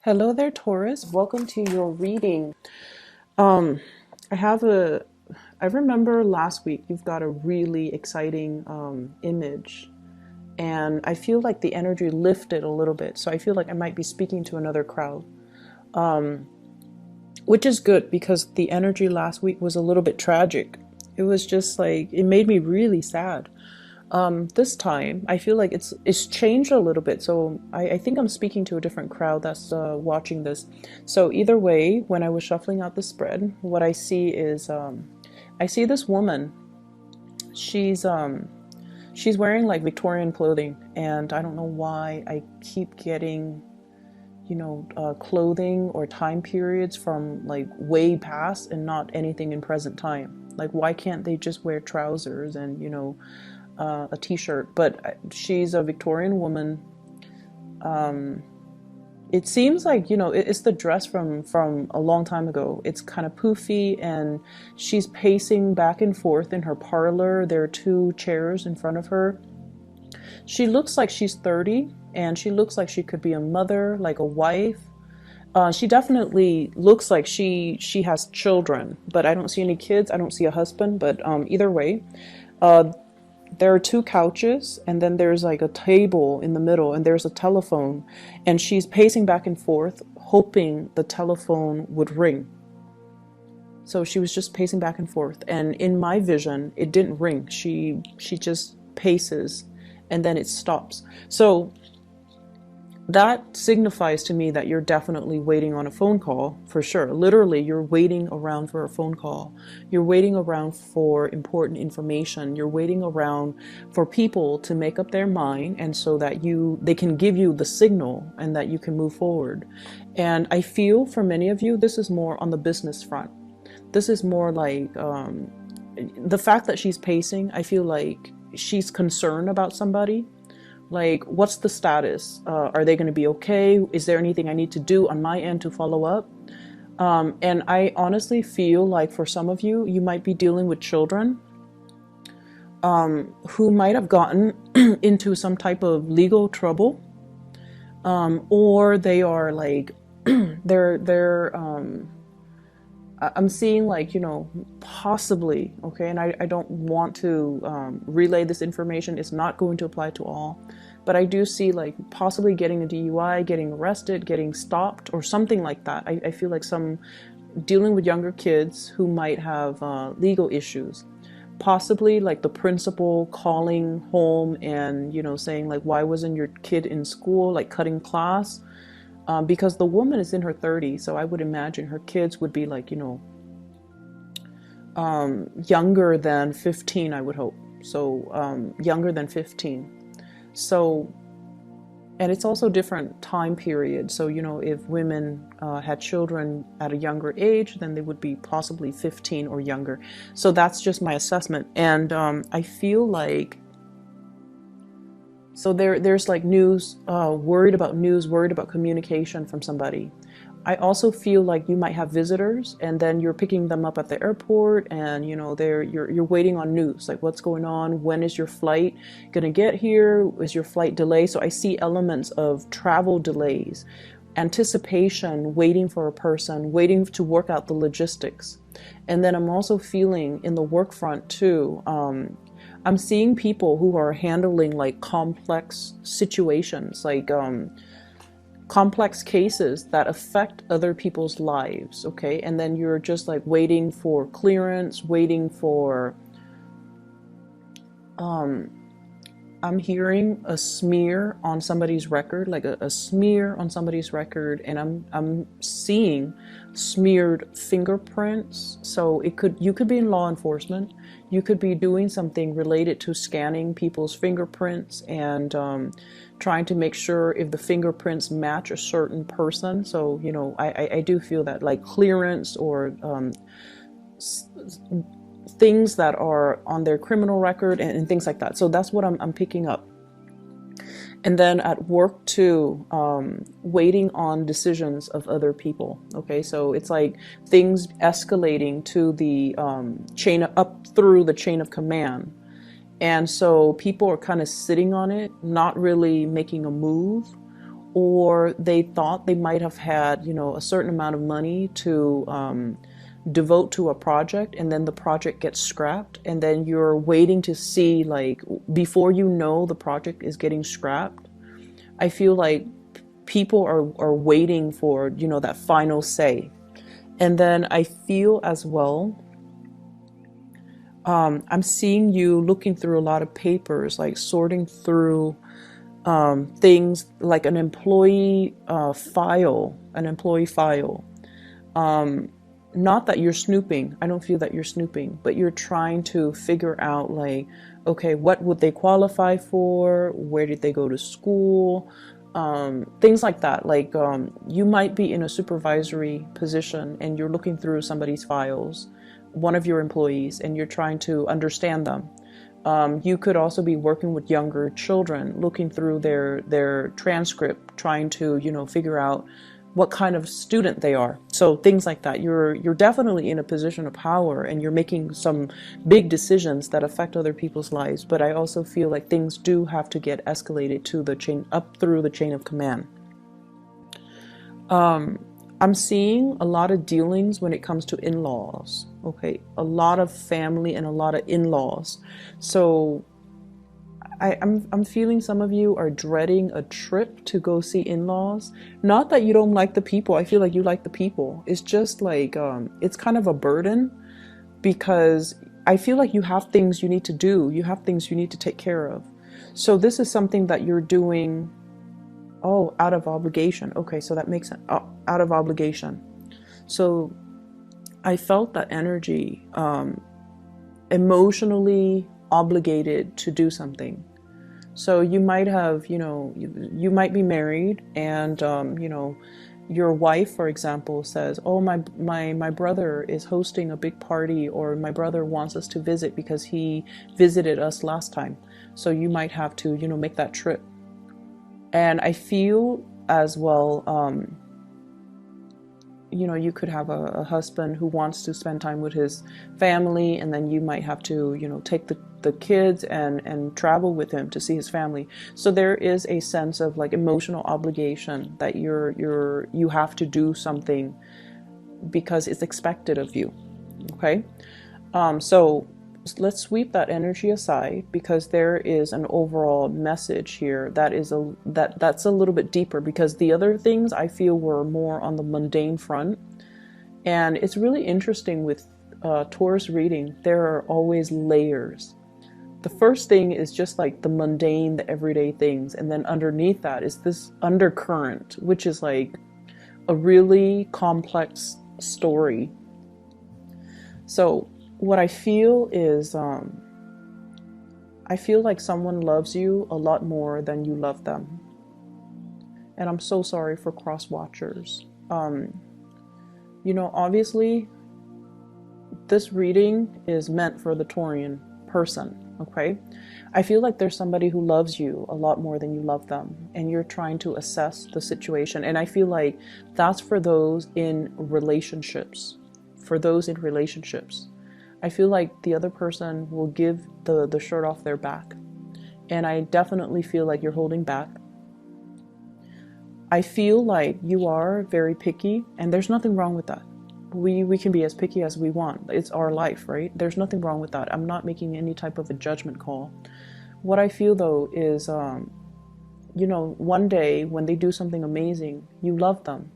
Hello there, Taurus. Welcome to your reading. Um, I have a, I remember last week you've got a really exciting image, and I feel like the energy lifted a little bit. So I feel like I might be speaking to another crowd, which is good because the energy last week was a little bit tragic. It was just like, it made me really sad. This time I feel like it's changed a little bit, so I think I'm speaking to a different crowd that's watching this. So either way, when I was shuffling out the spread, what I see is I see this woman. She's she's wearing like Victorian clothing, and I don't know why I keep getting clothing or time periods from like way past and not anything in present time. Like, why can't they just wear trousers and a t-shirt? But she's a Victorian woman. It seems like it's the dress from a long time ago. It's kind of poofy, and she's pacing back and forth in her parlor. There are two chairs in front of her. She looks like she's 30, and she looks like she could be a mother, like a wife. She definitely looks like she has children, but I don't see any kids. I don't see a husband, but either way, there are two couches, and then there's like a table in the middle, and there's a telephone, and she's pacing back and forth hoping the telephone would ring. So she was just pacing back and forth, and in my vision it didn't ring. She just paces and then it stops. So that signifies to me that you're definitely waiting on a phone call, for sure. Literally, you're waiting around for a phone call. You're waiting around for important information. You're waiting around for people to make up their mind, and so that they can give you the signal and that you can move forward. And I feel for many of you, this is more on the business front. This is more like the fact that she's pacing, I feel like she's concerned about somebody. Like, what's the status? Are they going to be okay? Is there anything I need to do on my end to follow up? And I honestly feel like for some of you, you might be dealing with children who might have gotten into some type of legal trouble, or they are like I'm seeing like, possibly, okay, and I don't want to relay this information. It's not going to apply to all, but I do see like possibly getting a DUI, getting arrested, getting stopped, or something like that. I feel like some dealing with younger kids who might have legal issues. Possibly like the principal calling home and, saying like, why wasn't your kid in school, like cutting class? Because the woman is in her 30s, so I would imagine her kids would be like, younger than 15, I would hope. So younger than 15. So, and it's also different time period. So, if women had children at a younger age, then they would be possibly 15 or younger. So that's just my assessment. And I feel like, so there's like news, worried about communication from somebody. I also feel like you might have visitors, and then you're picking them up at the airport, and you're waiting on news, like what's going on, when is your flight gonna get here, is your flight delayed? So I see elements of travel delays, anticipation, waiting for a person, waiting to work out the logistics. And then I'm also feeling in the work front too, I'm seeing people who are handling like complex situations, like complex cases that affect other people's lives, okay? And then you're just like waiting for clearance, waiting for, I'm hearing a smear on somebody's record, like a smear on somebody's record, and I'm seeing smeared fingerprints. So you could be in law enforcement, you could be doing something related to scanning people's fingerprints and trying to make sure if the fingerprints match a certain person. So I do feel that like clearance or things that are on their criminal record and things like that. So that's what I'm picking up. And then at work too, waiting on decisions of other people. Okay, so it's like things escalating to the up through the chain of command. And so people are kind of sitting on it, not really making a move, or they thought they might have had, you know, a certain amount of money to devote to a project, and then the project gets scrapped, and then you're waiting to see, like, before you know the project is getting scrapped. I feel like people are waiting for, you know, that final say. And then I feel as well, I'm seeing you looking through a lot of papers, like sorting through things like an employee file, an employee file. Not that you're snooping. I don't feel that you're snooping, but you're trying to figure out, like, okay, what would they qualify for? Where did they go to school? Things like that. Like, you might be in a supervisory position and you're looking through somebody's files, one of your employees, and you're trying to understand them. You could also be working with younger children, looking through their transcript, trying to, you know, figure out what kind of student they are. So things like that. You're definitely in a position of power, and you're making some big decisions that affect other people's lives. But I also feel like things do have to get escalated to the chain, up through the chain of command. I'm seeing a lot of dealings when it comes to in-laws. Okay, a lot of family and a lot of in-laws. So I'm feeling some of you are dreading a trip to go see in-laws. Not that you don't like the people. I feel like you like the people. It's just like, it's kind of a burden, because I feel like you have things you need to do. You have things you need to take care of. So this is something that you're doing, oh, out of obligation. Okay, so that makes sense. Oh, out of obligation. So I felt that energy, emotionally obligated to do something. So you might have, you know, you might be married, and you know, your wife, for example, says, oh, my brother is hosting a big party, or my brother wants us to visit because he visited us last time. So you might have to, you know, make that trip. And I feel as well, you know, you could have a husband who wants to spend time with his family, and then you might have to, you know, take the kids and travel with him to see his family. So there is a sense of, like, emotional obligation that you have to do something because it's expected of you. Okay, so let's sweep that energy aside, because there is an overall message here that is that's a little bit deeper, because the other things I feel were more on the mundane front. And it's really interesting with Taurus reading, there are always layers. The first thing is just like the mundane, the everyday things, and then underneath that is this undercurrent, which is like a really complex story. So what I feel is, I feel like someone loves you a lot more than you love them. And I'm so sorry for cross watchers. You know, obviously, this reading is meant for the Taurian person, okay? I feel like there's somebody who loves you a lot more than you love them, and you're trying to assess the situation. And I feel like that's for those in relationships. For those in relationships. I feel like the other person will give the shirt off their back. And I definitely feel like you're holding back. I feel like you are very picky, and there's nothing wrong with that. We can be as picky as we want. It's our life, right? There's nothing wrong with that. I'm not making any type of a judgment call. What I feel, though, is, you know, one day when they do something amazing, you love them.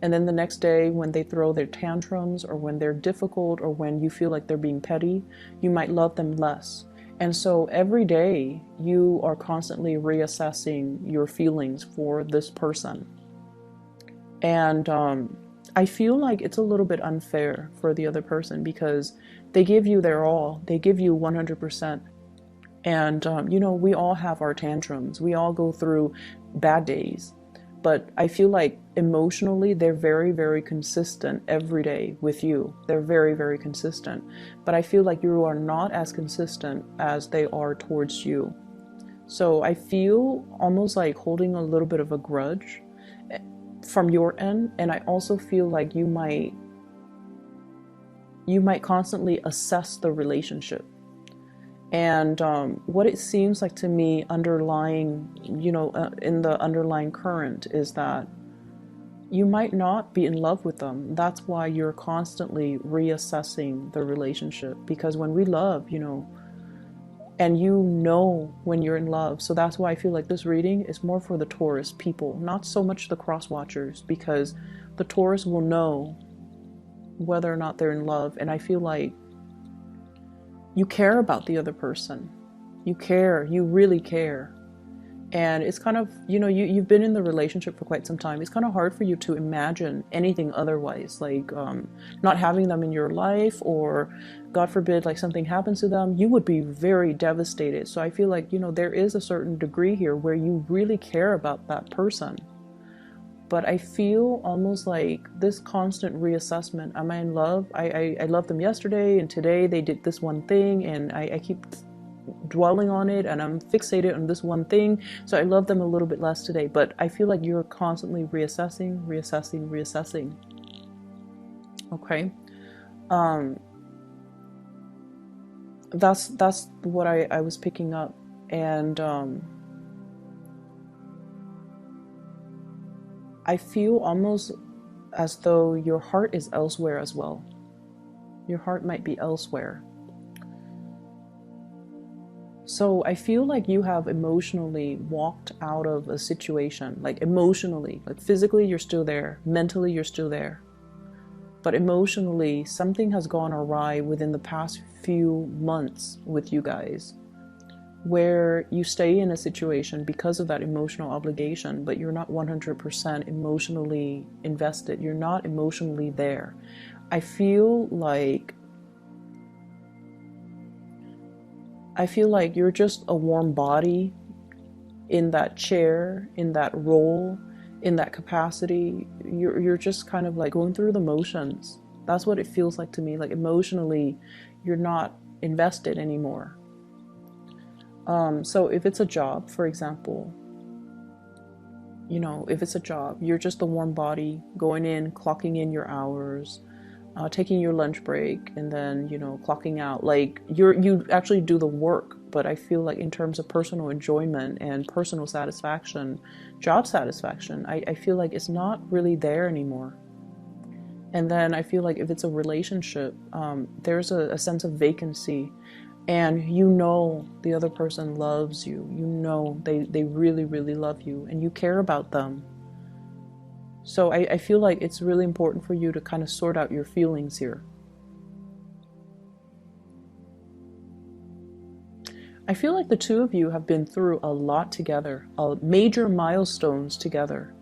And then the next day when they throw their tantrums, or when they're difficult, or when you feel like they're being petty, you might love them less. And so every day you are constantly reassessing your feelings for this person. And I feel like it's a little bit unfair for the other person, because they give you their all. They give you 100%. And, you know, we all have our tantrums. We all go through bad days. But I feel like emotionally, they're very, very consistent every day with you. They're very, very consistent. But I feel like you are not as consistent as they are towards you. So I feel almost like holding a little bit of a grudge from your end. And I also feel like you might constantly assess the relationship. And what it seems like to me underlying, in the underlying current is that you might not be in love with them. That's why you're constantly reassessing the relationship. Because when we love, and when you're in love. So that's why I feel like this reading is more for the Taurus people, not so much the cross watchers, because the Taurus will know whether or not they're in love. And I feel like you care about the other person. You care, you really care. And it's kind of, you've been in the relationship for quite some time. It's kind of hard for you to imagine anything otherwise, like not having them in your life, or God forbid, like something happens to them, you would be very devastated. So I feel like, there is a certain degree here where you really care about that person. But I feel almost like this constant reassessment. Am I in love? I loved them yesterday, and today they did this one thing, and I keep dwelling on it, and I'm fixated on this one thing, so I love them a little bit less today. But I feel like you're constantly reassessing. Okay. That's what I was picking up. And I feel almost as though your heart is elsewhere as well. Your heart might be elsewhere. So I feel like you have emotionally walked out of a situation, like emotionally, like physically you're still there, mentally you're still there. But emotionally, something has gone awry within the past few months with you guys, where you stay in a situation because of that emotional obligation, but you're not 100% emotionally invested. You're not emotionally there. I feel like you're just a warm body in that chair, in that role, in that capacity. You're just kind of like going through the motions. That's what it feels like to me. Like emotionally, you're not invested anymore. So if it's a job, for example, if it's a job, you're just a warm body going in, clocking in your hours, taking your lunch break, and then clocking out. Like you actually do the work. But I feel like in terms of personal enjoyment and personal satisfaction, job satisfaction, I feel like it's not really there anymore. And then I feel like if it's a relationship, there's a sense of vacancy, and the other person loves you. They really, really love you, and you care about them. So I feel like it's really important for you to kind of sort out your feelings here. I feel like the two of you have been through a lot together, major milestones together.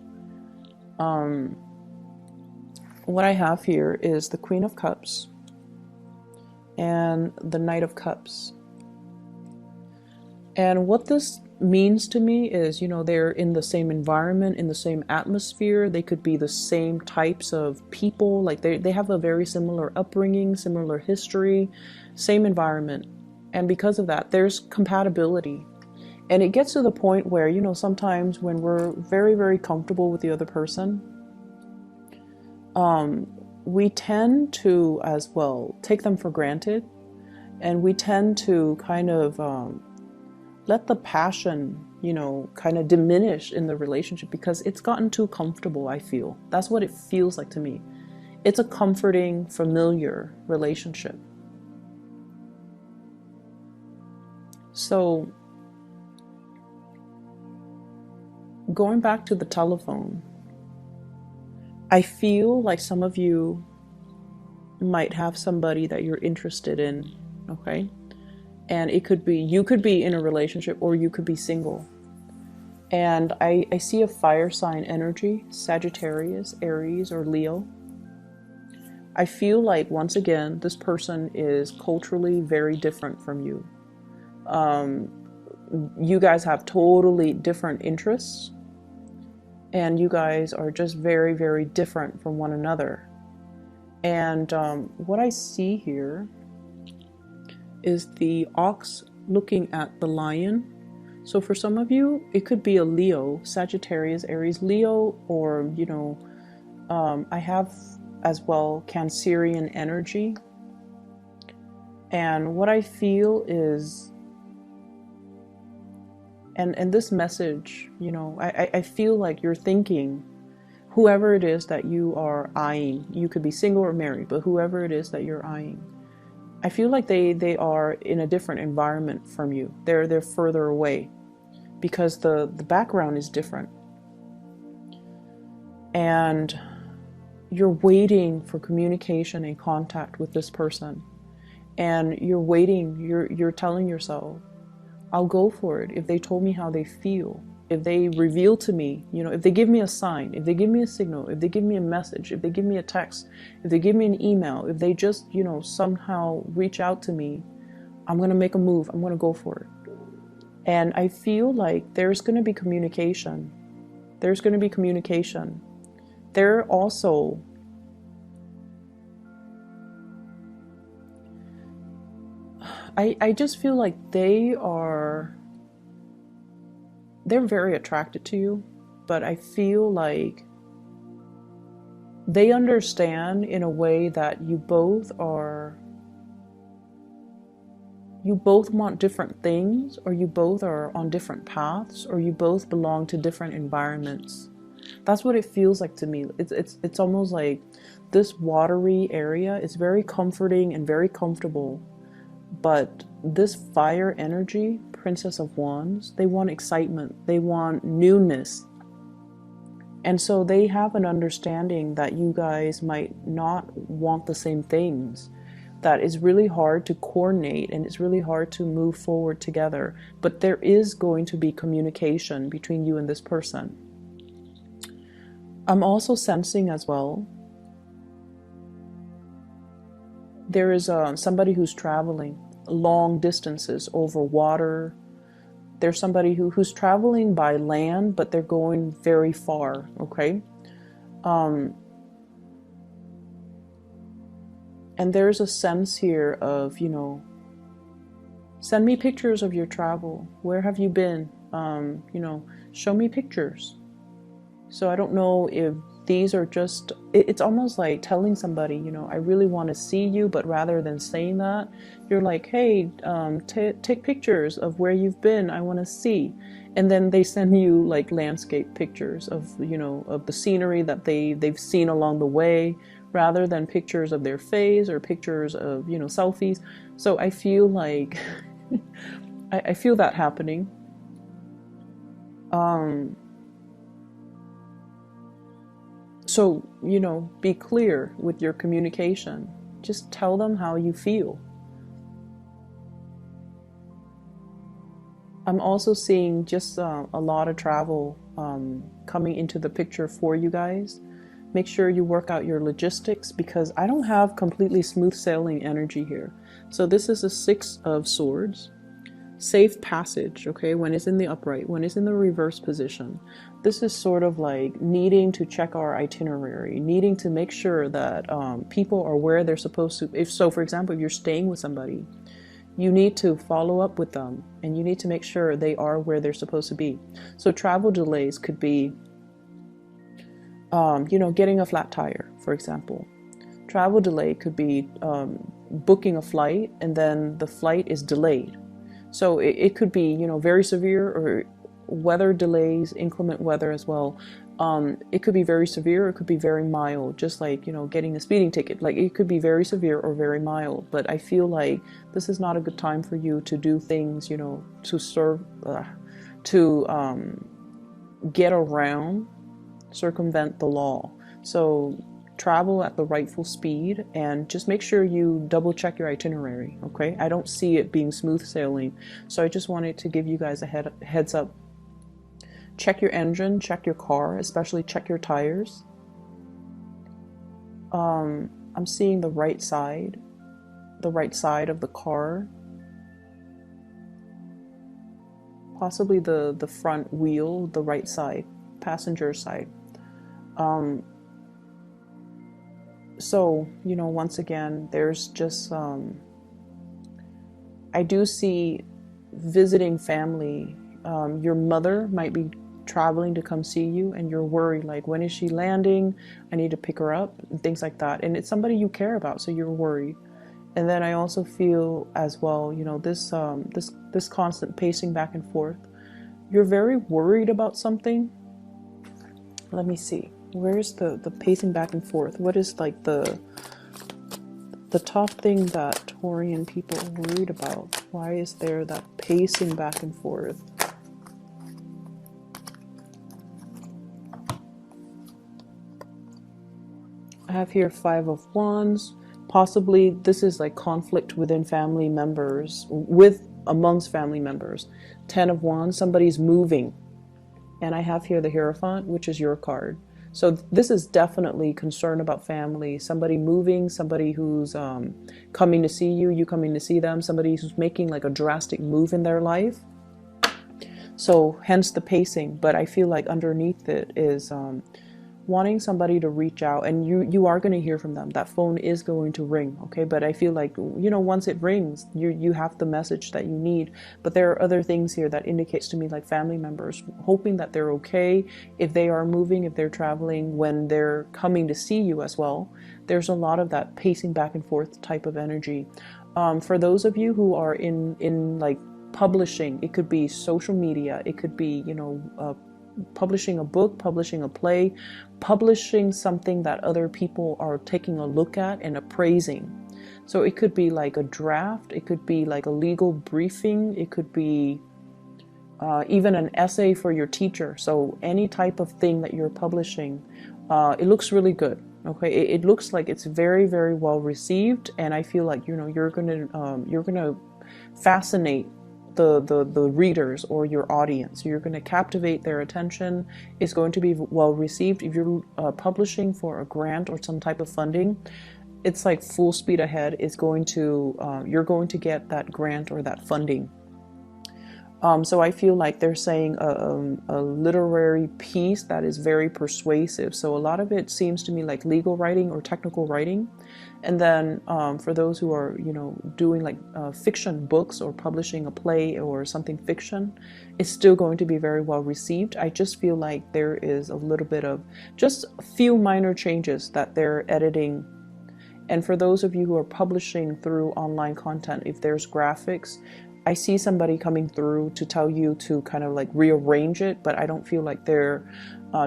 What I have here is the Queen of Cups and the Knight of Cups. And what this means to me is, they're in the same environment, in the same atmosphere. They could be the same types of people. Like they have a very similar upbringing, similar history, same environment. And because of that, there's compatibility. And it gets to the point where, sometimes when we're very, very comfortable with the other person, we tend to as well take them for granted. And we tend to kind of let the passion, kind of diminish in the relationship because it's gotten too comfortable, I feel. That's what it feels like to me. It's a comforting, familiar relationship. So, going back to the telephone, I feel like some of you might have somebody that you're interested in, okay? And it could be, you could be in a relationship or you could be single. And I see a fire sign energy, Sagittarius, Aries, or Leo. I feel like, once again, this person is culturally very different from you. You guys have totally different interests, and you guys are just very, very different from one another. And what I see here is the ox looking at the lion. So for some of you, it could be a Leo, Sagittarius, Aries, Leo, or, I have as well Cancerian energy. And what I feel is And this message, you know, I feel like you're thinking, whoever it is that you are eyeing, you could be single or married, but whoever it is that you're eyeing, I feel like they are in a different environment from you. They're further away because the background is different. And you're waiting for communication and contact with this person. And you're waiting, you're telling yourself, I'll go for it if they told me how they feel, if they reveal to me, you know, if they give me a sign, if they give me a signal, if they give me a message, if they give me a text, if they give me an email, if they just, you know, somehow reach out to me, I'm going to make a move. I'm going to go for it. And I feel like there's going to be communication. There's going to be communication. They're also I just feel like they're very attracted to you, but I feel like they understand in a way that you both want different things, or you both are on different paths, or you both belong to different environments. That's what it feels like to me. It's almost like this watery area is very comforting and very comfortable. But this fire energy, Princess of Wands, they want excitement. They want newness. And so they have an understanding that you guys might not want the same things. That is really hard to coordinate and it's really hard to move forward together. But there is going to be communication between you and this person. I'm also sensing as well, there is somebody who's traveling long distances over water. There's somebody who's traveling by land, but they're going very far, okay? And there's a sense here of, you know, send me pictures of your travel. Where have you been? You know, show me pictures. So I don't know if these are just, it's almost like telling somebody, you know, I really want to see you, but rather than saying that, you're like, hey, take pictures of where you've been. I want to see. And then they send you like landscape pictures of, you know, of the scenery that they've seen along the way, rather than pictures of their face or pictures of, you know, selfies. So I feel like, I feel that happening. So, you know, be clear with your communication. Just tell them how you feel. I'm also seeing just a lot of travel coming into the picture for you guys. Make sure you work out your logistics, because I don't have completely smooth sailing energy here. So this is a 6 of Swords. Safe passage, okay, when it's in the upright, when it's in the reverse position. This is sort of like needing to check our itinerary, needing to make sure that people are where they're supposed to. If so, for example, if you're staying with somebody, you need to follow up with them and you need to make sure they are where they're supposed to be. So travel delays could be, you know, getting a flat tire, for example. Travel delay could be booking a flight and then the flight is delayed. So it could be, you know, very severe, or weather delays, inclement weather as well. It could be very severe, or it could be very mild, just like, you know, getting a speeding ticket. Like, it could be very severe or very mild. But I feel like this is not a good time for you to do things, you know, to get around, circumvent the law. So travel at the rightful speed and just make sure you double check your itinerary, okay? I don't see it being smooth sailing, so I just wanted to give you guys a heads up. Check your engine, check your car, especially check your tires. I'm seeing the right side of the car, possibly the front wheel, the right side, passenger side. So, you know, once again, there's just, I do see visiting family. Your mother might be traveling to come see you and you're worried, like, when is she landing? I need to pick her up, and things like that. And it's somebody you care about, so you're worried. And then I also feel as well, you know, this constant pacing back and forth. You're very worried about something. Let me see. Where's the pacing back and forth? What is like the top thing that Taurian people are worried about? Why is there that pacing back and forth? I have here 5 of Wands. Possibly this is like conflict within family members, amongst family members. 10 of Wands, somebody's moving. And I have here the Hierophant, which is your card. So this is definitely concern about family, somebody moving, somebody who's coming to see you, you coming to see them, somebody who's making like a drastic move in their life. So hence the pacing, but I feel like underneath it is wanting somebody to reach out, and you are going to hear from them. That phone is going to ring, okay? But I feel like, you know, once it rings, you have the message that you need. But there are other things here that indicates to me like family members hoping that they're okay if they are moving, if they're traveling, when they're coming to see you as well. There's a lot of that pacing back and forth type of energy. For those of you who are in like publishing, it could be social media, it could be, you know, publishing a book, publishing a play, publishing something that other people are taking a look at and appraising. So it could be like a draft, it could be like a legal briefing, it could be even an essay for your teacher. So any type of thing that you're publishing, it looks really good. Okay, it looks like it's very, very well received, and I feel like, you know, you're gonna fascinate the readers or your audience. You're going to captivate their attention. It's going to be well received. If you're publishing for a grant or some type of funding, it's like full speed ahead. It's going to you're going to get that grant or that funding. So I feel like they're saying a literary piece that is very persuasive. So a lot of it seems to me like legal writing or technical writing. And then for those who are, you know, doing like fiction books or publishing a play or something fiction, it's still going to be very well received. I just feel like there is a little bit of just a few minor changes that they're editing. And for those of you who are publishing through online content, if there's graphics, I see somebody coming through to tell you to kind of like rearrange it, but I don't feel like they're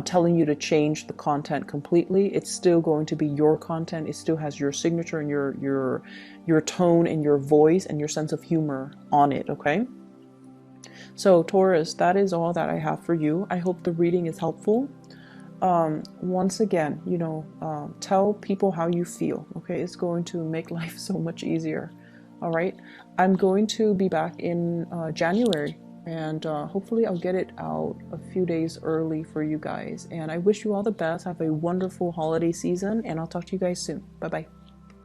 telling you to change the content completely. It's still going to be your content. It still has your signature and your tone and your voice and your sense of humor on it, okay? So Taurus, that is all that I have for you. I hope the reading is helpful. Once again, you know, tell people how you feel, okay? It's going to make life so much easier. All right, I'm going to be back in January, and hopefully I'll get it out a few days early for you guys. And I wish you all the best. Have a wonderful holiday season, and I'll talk to you guys soon. Bye-bye.